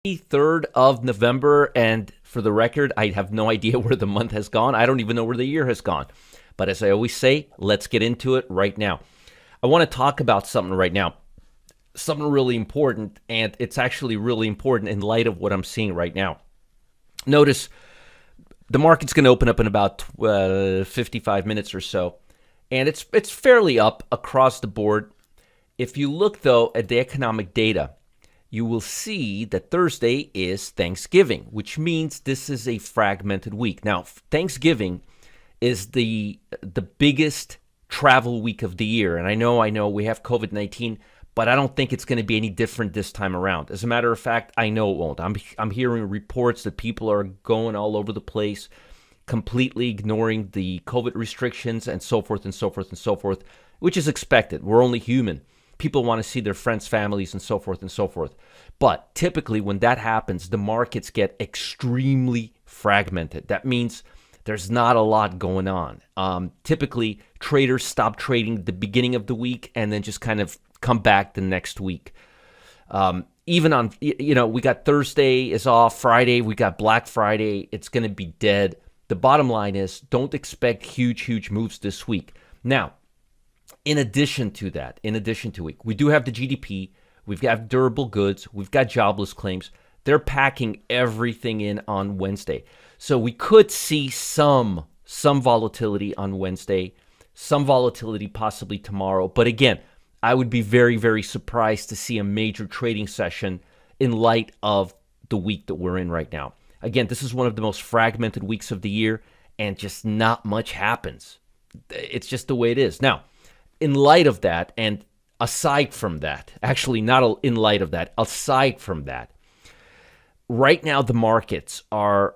3rd of November, and for the record, I have no idea where the month has gone. I don't even know where the year has gone. But as I always say, let's get into it right now. I want to talk about something right now, something really important, and it's actually really important in light of what I'm seeing right now. Notice the market's going to open up in about 55 minutes or so, and it's fairly up across the board. If you look, though, at the economic data, you will see that Thursday is Thanksgiving, which means this is a fragmented week. Now, Thanksgiving is the biggest travel week of the year. And I know we have COVID-19, but I don't think it's going to be any different this time around. As a matter of fact, I know it won't. I'm hearing reports that people are going all over the place, completely ignoring the COVID restrictions and so forth and so forth and so forth, which is expected. We're only human. People want to see their friends, families, and so forth and so forth. But typically when that happens, the markets get extremely fragmented. That means there's not a lot going on. Typically, traders stop trading at the beginning of the week and then just kind of come back the next week. Even on, we got Thursday is off, Friday, we got Black Friday. It's going to be dead. The bottom line is don't expect huge moves this week. Now, in addition to week, we do have the GDP, we've got durable goods, we've got jobless claims. They're packing everything in on Wednesday. So we could see some volatility on Wednesday, some volatility possibly tomorrow. But again, I would be very surprised to see a major trading session in light of the week that we're in right now. Again, this is one of the most fragmented weeks of the year, and just not much happens. It's just the way it is. Now, in light of that, and aside from that, actually not in light of that, aside from that, right now the markets are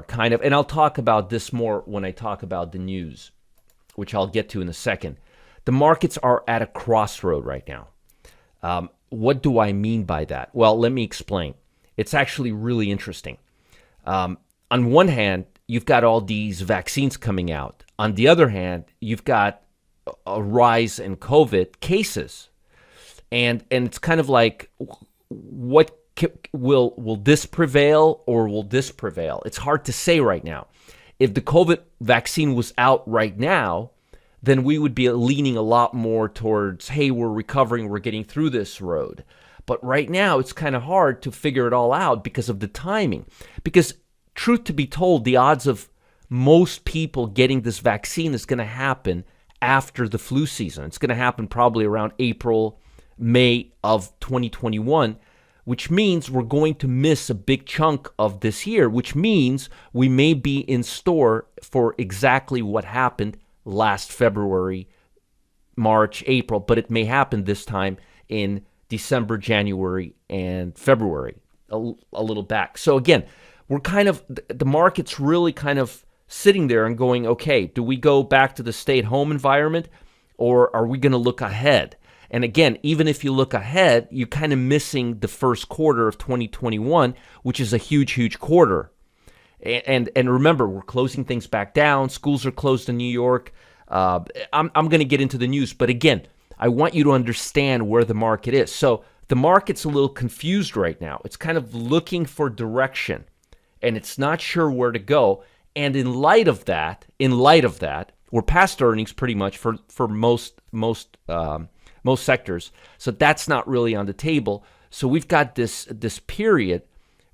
kind of, and I'll talk about this more when I talk about the news, which I'll get to in a second. The markets are at a crossroad right now. What do I mean by that? Well, let me explain. It's actually really interesting. On one hand, you've got all these vaccines coming out. On the other hand, you've got a rise in COVID cases, and it's kind of like, what will this prevail or will this prevail? It's hard to say right now. If the COVID vaccine was out right now, then we would be leaning a lot more towards, hey, we're recovering, we're getting through this road. But right now, it's kind of hard to figure it all out because of the timing. Because truth to be told, the odds of most people getting this vaccine is going to happen after the flu season. It's going to happen probably around April, May of 2021, which means we're going to miss a big chunk of this year, which means we may be in store for exactly what happened last February, March, April, but it may happen this time in December, January, and February, a little back. So again, we're kind of, the market's really kind of sitting there and going, okay, do we go back to the stay-at-home environment, or are we going to look ahead? And again, even if you look ahead, you're kind of missing the first quarter of 2021, which is a huge quarter. And remember, we're closing things back down. Schools are closed in New York. I'm going to get into the news, but again, I want you to understand where the market is. So the market's a little confused right now. It's kind of looking for direction, and it's not sure where to go. And in light of that, we're past earnings pretty much for most sectors. So that's not really on the table. So we've got this period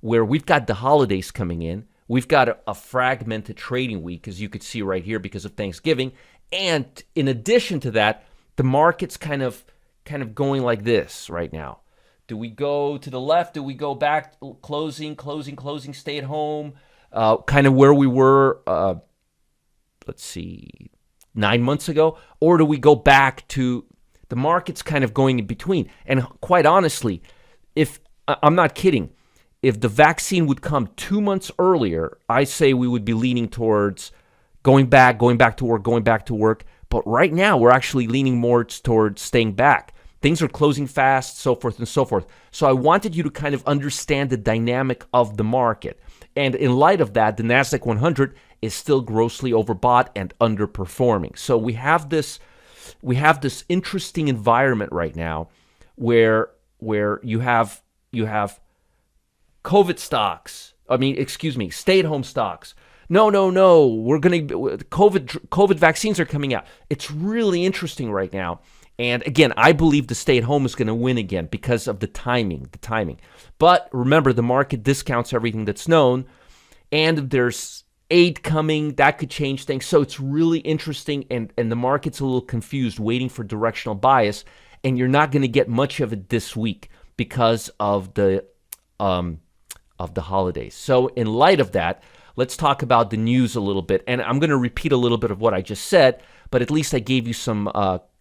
where we've got the holidays coming in. We've got a fragmented trading week, as you could see right here, because of Thanksgiving. And in addition to that, the market's kind of going like this right now. Do we go to the left? Do we go back, closing, stay at home? Kind of where we were, 9 months ago? Or do we go back to the market's kind of going in between? And quite honestly, if I'm not kidding, if the vaccine would come 2 months earlier, I say we would be leaning towards going back to work. But right now, we're actually leaning more towards staying back. Things are closing fast, so forth and so forth. So I wanted you to kind of understand the dynamic of the market. And in light of that, the NASDAQ 100 is still grossly overbought and underperforming. So we have this interesting environment right now where you have COVID stocks. Stay-at-home stocks. No. We're going to COVID vaccines are coming out. It's really interesting right now. And again, I believe the stay-at-home is going to win again because of the timing. But remember, the market discounts everything that's known, and if there's aid coming, that could change things. So it's really interesting, and the market's a little confused, waiting for directional bias, and you're not going to get much of it this week because of the holidays. So in light of that, let's talk about the news a little bit. And I'm going to repeat a little bit of what I just said, but at least I gave you some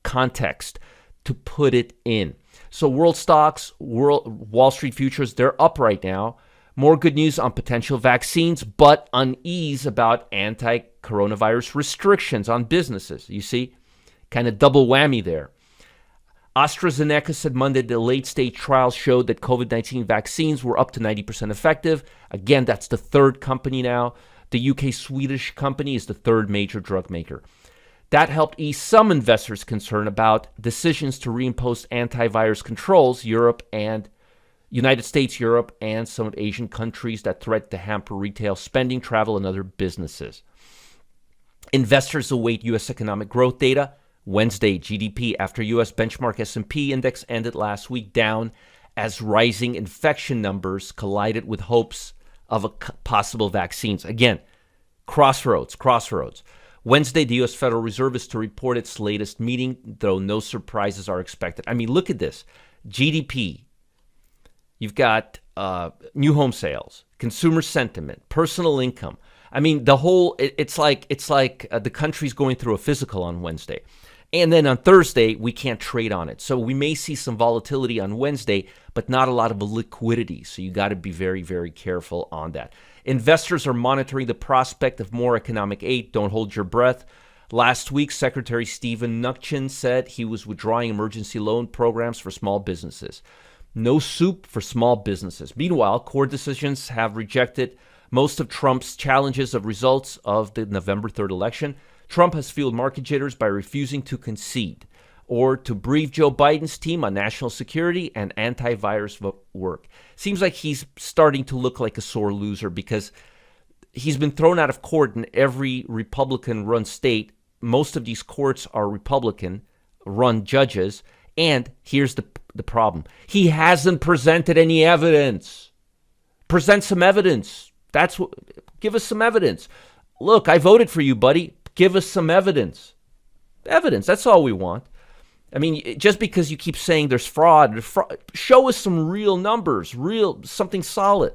context to put it in. So world stocks, Wall Street futures, they're up right now. More good news on potential vaccines, but unease about anti-coronavirus restrictions on businesses. You see, kind of double whammy there. AstraZeneca said Monday the late-stage trials showed that COVID-19 vaccines were up to 90% effective. Again, that's the third company now. The UK-Swedish company is the third major drug maker. That helped ease some investors' concern about decisions to reimpose antivirus controls, United States, Europe, and some Asian countries that threaten to hamper retail spending, travel, and other businesses. Investors await U.S. economic growth data. Wednesday, GDP after U.S. benchmark S&P index ended last week down as rising infection numbers collided with hopes of possible vaccines. Again, crossroads. Wednesday, the U.S. Federal Reserve is to report its latest meeting, though no surprises are expected. I mean, look at this. GDP. You've got new home sales, consumer sentiment, personal income. I mean, it's like the country's going through a physical on Wednesday. And then on Thursday, we can't trade on it. So we may see some volatility on Wednesday, but not a lot of liquidity. So you got to be very, very careful on that. Investors are monitoring the prospect of more economic aid. Don't hold your breath. Last week, Secretary Steven Mnuchin said he was withdrawing emergency loan programs for small businesses. No soup for small businesses. Meanwhile, court decisions have rejected most of Trump's challenges of results of the November 3rd election. Trump has fueled market jitters by refusing to concede or to brief Joe Biden's team on national security and antivirus work. Seems like he's starting to look like a sore loser because he's been thrown out of court in every Republican-run state. Most of these courts are Republican-run judges. And here's the problem. He hasn't presented any evidence. Present some evidence. Give us some evidence. Look, I voted for you, buddy. Give us some evidence. Evidence, that's all we want. I mean, just because you keep saying there's fraud, show us some real numbers, something solid.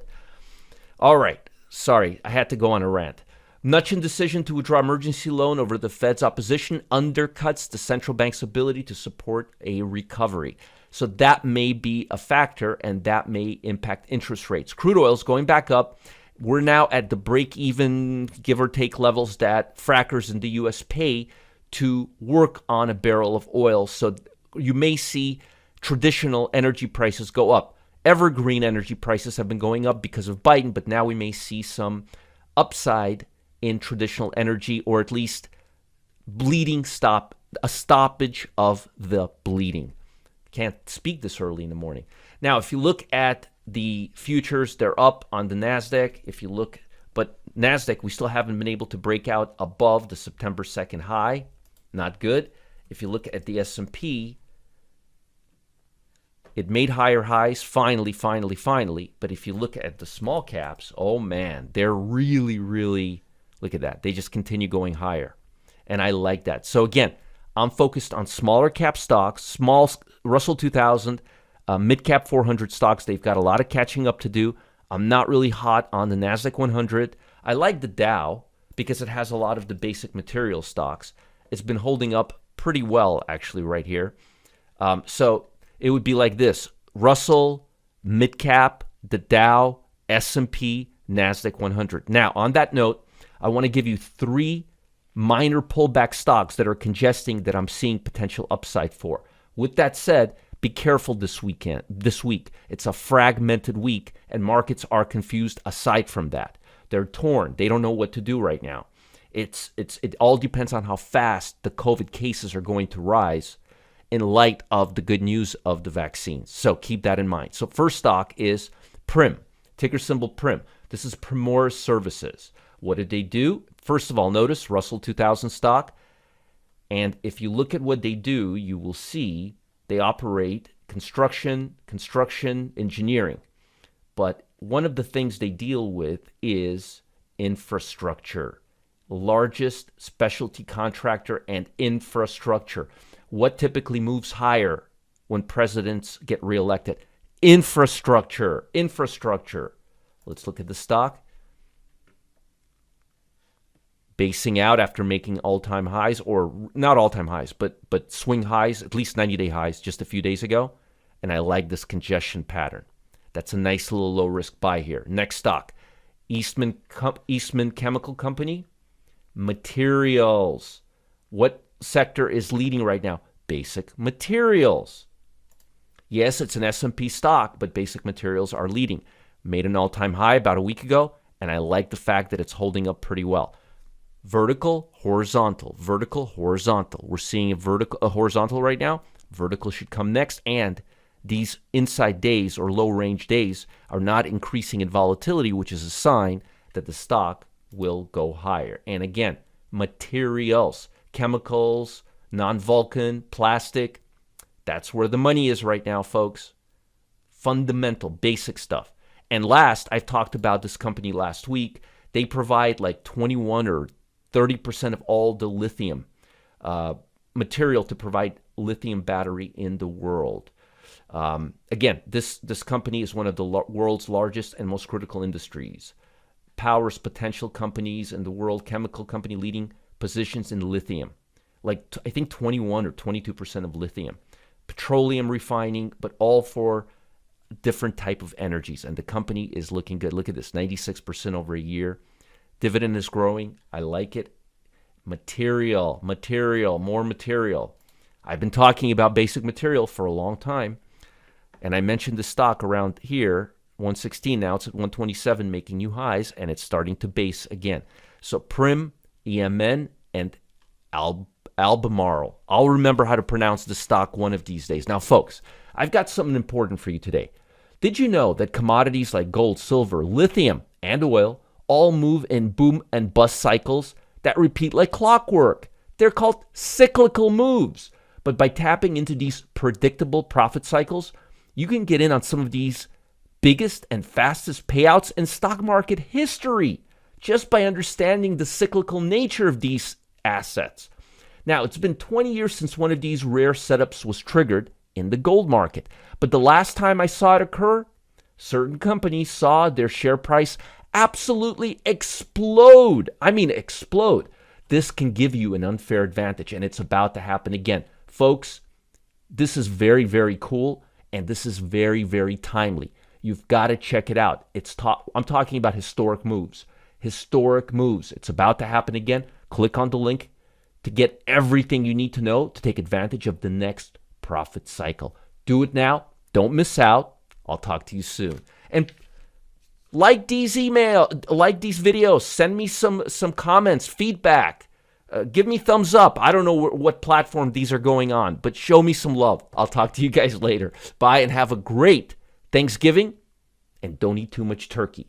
All right, sorry, I had to go on a rant. Mnuchin's decision to withdraw emergency loan over the Fed's opposition undercuts the central bank's ability to support a recovery. So that may be a factor, and that may impact interest rates. Crude oil is going back up. We're now at the break-even, give or take levels that frackers in the U.S. pay to work on a barrel of oil. So you may see traditional energy prices go up. Evergreen energy prices have been going up because of Biden, but now we may see some upside in traditional energy, or at least a stoppage of the bleeding. Can't speak this early in the morning. Now, if you look at the futures, they're up on the NASDAQ. But NASDAQ, we still haven't been able to break out above the September 2nd high. Not good. If you look at the S&P, it made higher highs, finally. But if you look at the small caps, oh man, they're really, look at that. They just continue going higher. And I like that. So again, I'm focused on smaller cap stocks, small Russell 2000, mid-cap 400 stocks. They've got a lot of catching up to do. I'm not really hot on the NASDAQ 100. I like the Dow because it has a lot of the basic material stocks. It's been holding up pretty well, actually, right here. So it would be like this. Russell, mid-cap, the Dow, S&P, NASDAQ 100. Now, on that note, I want to give you 3 minor pullback stocks that are congesting that I'm seeing potential upside for. With that said, be careful this week. It's a fragmented week, and markets are confused aside from that. They're torn. They don't know what to do right now. It all depends on how fast the COVID cases are going to rise in light of the good news of the vaccines. So keep that in mind. So first stock is Prim, Ticker symbol PRIM. This is Primoris Services. What did they do? First of all, notice Russell 2000 stock. And if you look at what they do, you will see they operate construction, engineering. But one of the things they deal with is infrastructure. Largest specialty contractor and infrastructure. What typically moves higher when presidents get reelected? Infrastructure. Let's look at the stock. Basing out after making all-time highs, or not all-time highs, but swing highs, at least 90-day highs just a few days ago. And I like this congestion pattern. That's a nice little low-risk buy here. Next stock, Eastman Chemical Company. Materials. What sector is leading right now? Basic materials. Yes, it's an S&P stock, but basic materials are leading. Made an all-time high about a week ago, and I like the fact that it's holding up pretty well. Vertical, horizontal, vertical, horizontal. We're seeing a horizontal right now. Vertical should come next, and these inside days or low range days are not increasing in volatility, which is a sign that the stock will go higher. And again, materials, chemicals, non-Vulcan, plastic, that's where the money is right now, folks. Fundamental, basic stuff. And last, I've talked about this company last week. They provide like 21 or 30% of all the lithium material to provide lithium battery in the world. Again, this company is one of the world's largest and most critical industries. Powers potential companies in the world, chemical company leading positions in lithium. Like I think 21 or 22% of lithium. Petroleum refining, but all for different type of energies. And the company is looking good. Look at this, 96% over a year. Dividend is growing. I like it. Material, more material. I've been talking about basic material for a long time. And I mentioned the stock around here, 116. Now it's at 127, making new highs, and it's starting to base again. So Prim, EMN, and Albemarle. I'll remember how to pronounce the stock one of these days. Now, folks, I've got something important for you today. Did you know that commodities like gold, silver, lithium, and oil all move in boom and bust cycles that repeat like clockwork? They're called cyclical moves. But by tapping into these predictable profit cycles, you can get in on some of these biggest and fastest payouts in stock market history just by understanding the cyclical nature of these assets. Now, it's been 20 years since one of these rare setups was triggered in the gold market. But the last time I saw it occur, certain companies saw their share price absolutely explode. I mean, explode. This can give you an unfair advantage, and it's about to happen again. Folks, this is very, very cool, and this is very, very timely. You've got to check it out. I'm talking about historic moves. Historic moves. It's about to happen again. Click on the link to get everything you need to know to take advantage of the next profit cycle. Do it now. Don't miss out. I'll talk to you soon. And like these videos. Send me some comments, feedback. Give me thumbs up. I don't know what platform these are going on, but show me some love. I'll talk to you guys later. Bye, and have a great Thanksgiving, and don't eat too much turkey.